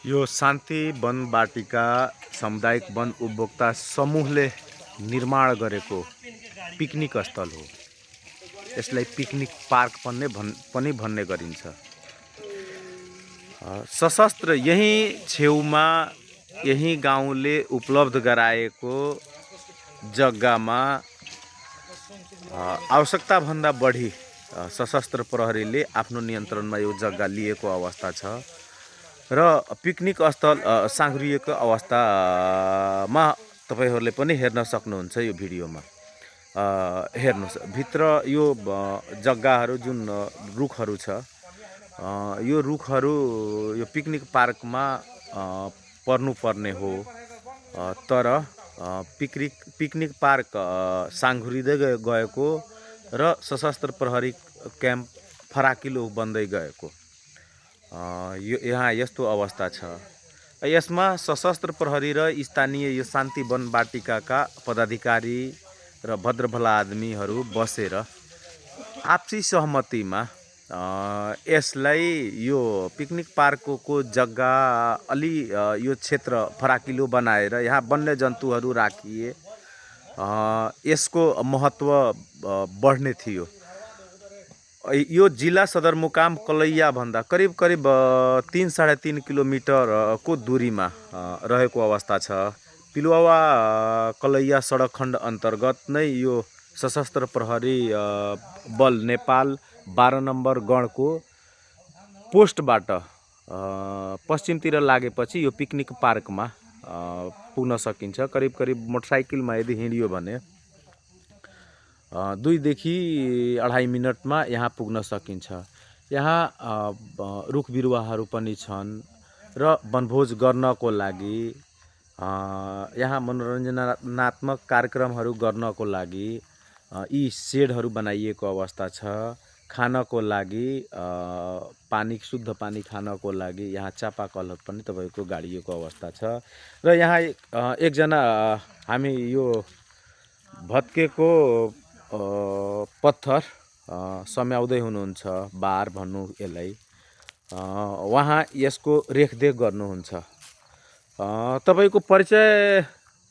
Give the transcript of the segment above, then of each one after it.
यो शान्ति वन बाटिका सामुदायिक वन उपभोक्ता समूहले निर्माण गरेको पिकनिक स्थल हो। यसलाई पिकनिक पार्क पनि भन्ने गरिन्छ। सशस्त्र यही छेउमा यही गाउँले उपलब्ध गराएको जग्गामा आवश्यकता भन्दा बढी सशस्त्र प्रहरीले आफ्नो नियन्त्रणमा यो जग्गा लिएको अवस्था छ र पिकनिक स्थल साँघुरिएको अवस्थामा तपाईहरुले पनि हेर्न सक्नुहुन्छ। यो भिडियोमा हेर्नुस्, भित्र यो जग्गाहरू जुन रुखहरू छ, यो रुखहरू यो पिकनिक पार्कमा पर्नुपर्ने हो, तर पिकनिक पार्क साँघुरिँदै गएको र सशस्त्र प्रहरी क्याम्प फराकिलो बन्दै गएको यहाँ यस्तो अवस्था छ। यसमा सशस्त्र प्रहरी र स्थानीय यो शान्ति वन बाटिकाका पदाधिकारी र भद्रभला आदमीहरू बसेर आपसी सहमतिमा यसलाई यो पिकनिक पार्कको जग्गा अलि यो क्षेत्र फराकिलो बनाएर यहाँ वन्यजन्तुहरू राखिए यसको महत्त्व बढ्ने थियो। यो जिल्ला सदरमुकाम कलैया भन्दा करिब 3-3.5 किलोमिटर को दूरीमा रहेको अवस्था छ। पिलुवा कलैया सडक खण्ड अन्तर्गत नै यो सशस्त्र प्रहरी बल नेपाल 12 नम्बर गणको पोस्टबाट पश्चिमतिर लागेपछि यो पिकनिक पार्कमा पुग्न सकिन्छ। करिब मोटरसाइकलमा यदि हिँडियो भने 2 देखि 2.5 मिनटमा यहाँ पुग्न सकिन्छ। यहाँ रुख बिरुवाहरू पनि छन् र वनभोज गर्नको लागि यहाँ मनोरञ्जनात्मक कार्यक्रमहरू गर्नको लागि यी सेडहरू बनाइएको अवस्था छ। खानको लागि पानी, शुद्ध पानी खानको लागि यहाँ चापाकलहरू पनि तपाईको गाडिएको अवस्था छ। र यहाँ एकजना हामी यो भत्केको पत्थर सम्याउँदै हुनुहुन्छ, बार भन्नु यसलाई, उहाँ यसको रेखदेख गर्नुहुन्छ। तपाईको परिचय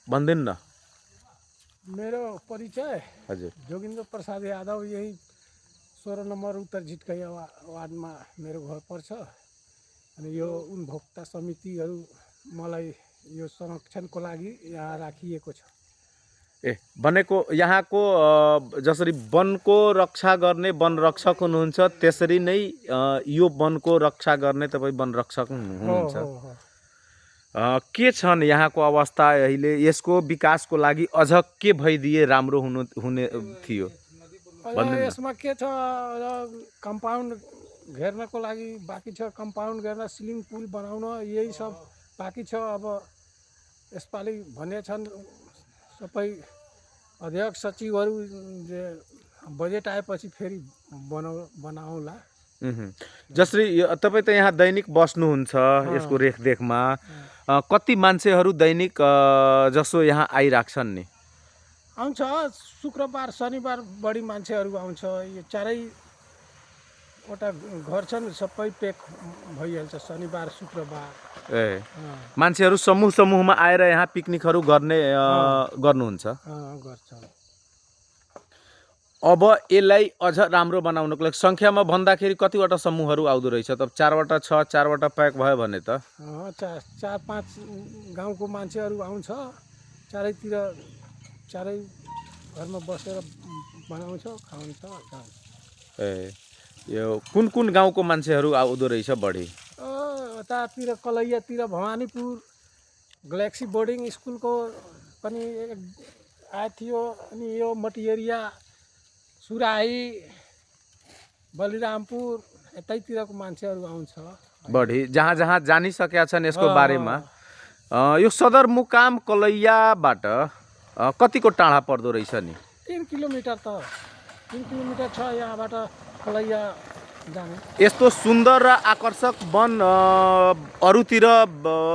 भनिदिनु न। मेरो परिचय हजुर जोगिन्द्र प्रसाद यादव, यही 16 नम्बर उत्तर झिटकैया वार्डमा मेरो घर पर्छ। अनि यो उपभोक्ता समितिहरू मलाई यो संरक्षणको लागि यहाँ राखिएको छ। भनेको यहाँको जसरी वनको रक्षा गर्ने वन रक्षक हुनुहुन्छ, त्यसरी नै यो वनको रक्षा गर्ने तपाई वन रक्षक हुनुहुन्छ। के छन् यहाँको अवस्था अहिले? यसको विकासको लागि अझ के भइदिए राम्रो हुने थियो? यसमा के छ, कम्पाउन्ड घेर्नको लागि बाँकी छ, कम्पाउन्ड घेर्न, सिलिङ पुल बनाउन, यही सब बाँकी छ। अब यसपालि भने छन् सबै अध्यक्ष सचिवहरू बजेट आएपछि फेरि बनाउला। जसरी तपाईँ त यहाँ दैनिक बस्नुहुन्छ यसको रेखदेखमा, कति मान्छेहरू दैनिक जसो यहाँ आइराख्छन् नि? आउँछ शुक्रबार शनिबार बढी मान्छेहरू आउँछ। यो चारैवटा घर छन्, सबै पेक भइहाल्छ शनिबार शुक्रबार। मान्छेहरू समूहमा आएर यहाँ पिकनिकहरू गर्नुहुन्छ। गर्छ। अब यसलाई अझ राम्रो बनाउनको लागि संख्यामा भन्दाखेरि कतिवटा समूहहरू आउँदो रहेछ त? 4वटा छ, 4वटा प्याक भयो भने त 4-5 गाउँको मान्छेहरू आउँछ। चारैतिर चारै घरमा बसेर बनाउँछ, खान्छ। यो कुन गाउँको मान्छेहरू आउँदो रहेछ बढी? यतातिर कलैयातिर भवानीपुर ग्यालेक्सी बोर्डिङ स्कुलको पनि आएको थियो। अनि यो मटिएरिया, सुराही, बलिरामपुर यतैतिरको मान्छेहरू आउँछ बढी। जहाँ जानिसकेका छन् यसको बारेमा। यो सदरमुकाम कलैयाबाट कतिको टाढा पर्दो रहेछ नि? 3 किलोमिटर छ यहाँबाट कलैया जाने। यस्तो सुन्दर र आकर्षक वन अरूतिर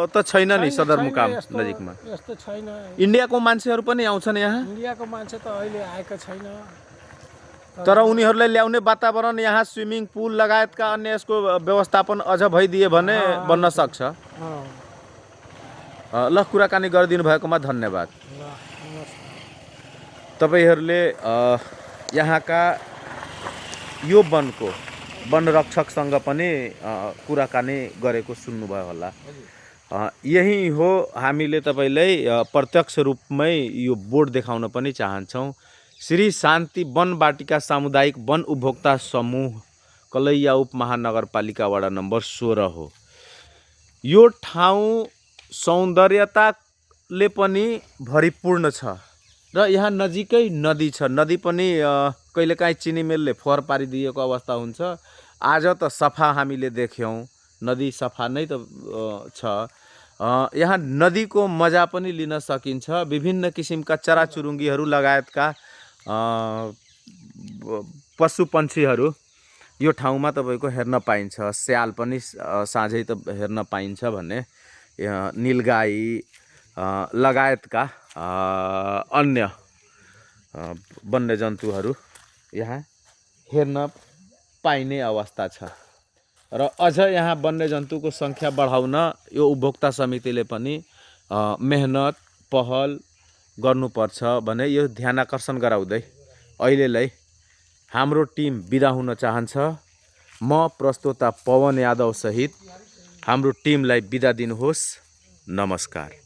त छैन नि सदरमुकाम नजिकमा? यस्तो छैन। इन्डियाको मान्छेहरू पनि आउँछन् यहाँ? इन्डियाको मान्छे त अहिले आएको छैन। तर उनीहरूलाई ल्याउने वातावरण यहाँ स्विमिङ पुल लगायतका अन्य यसको व्यवस्थापन अझ भइदिए भने बन्न सक्छ। अँ, ल, कुराकानी गरिदिनु भएकोमा धन्यवाद। ल, नमस्कार। तपाईहरूले यहाँका यो वनको वनरक्षकसँग पनि कुराकानी गरेको सुन्नुभयो होला। यही हो, हामीले तपाईँलाई प्रत्यक्ष रूपमै यो बोर्ड देखाउन पनि चाहन्छौँ। श्री शान्ति वन वाटिका सामुदायिक वन उपभोक्ता समूह कलैया उपमहानगरपालिका वडा नम्बर 16 हो। यो ठाउँ सौन्दर्यताले पनि भरिपूर्ण छ र यहाँ नजिकै नदी छ। नदी पनि कहिलेकाहीँ चिनीमेलले फोहोर पारिदिएको अवस्था हुन्छ। आज त सफा हामीले देख्यौँ, नदी सफा नै त छ। यहाँ नदीको मजा पनि लिन सकिन्छ। विभिन्न किसिमका चराचुरुङ्गीहरू लगायतका पशु पन्छीहरू यो ठाउँमा तपाईँको हेर्न पाइन्छ। स्याल पनि साँझै त हेर्न पाइन्छ भने नीलगाई लगायतका अन्य वन्यजन्तुहरू यहाँ हेर्न पाइने अवस्था छ। र अझ यहाँ वन्यजन्तुको सङ्ख्या बढाउन यो उपभोक्ता समितिले पनि मेहनत पहल गर्नुपर्छ भने यो ध्यान आकर्षण गराउँदै अहिलेलाई हाम्रो टिम बिदा हुन चाहन्छ। म प्रस्तोता पवन यादव सहित हाम्रो टिमलाई बिदा दिनुहोस्। नमस्कार।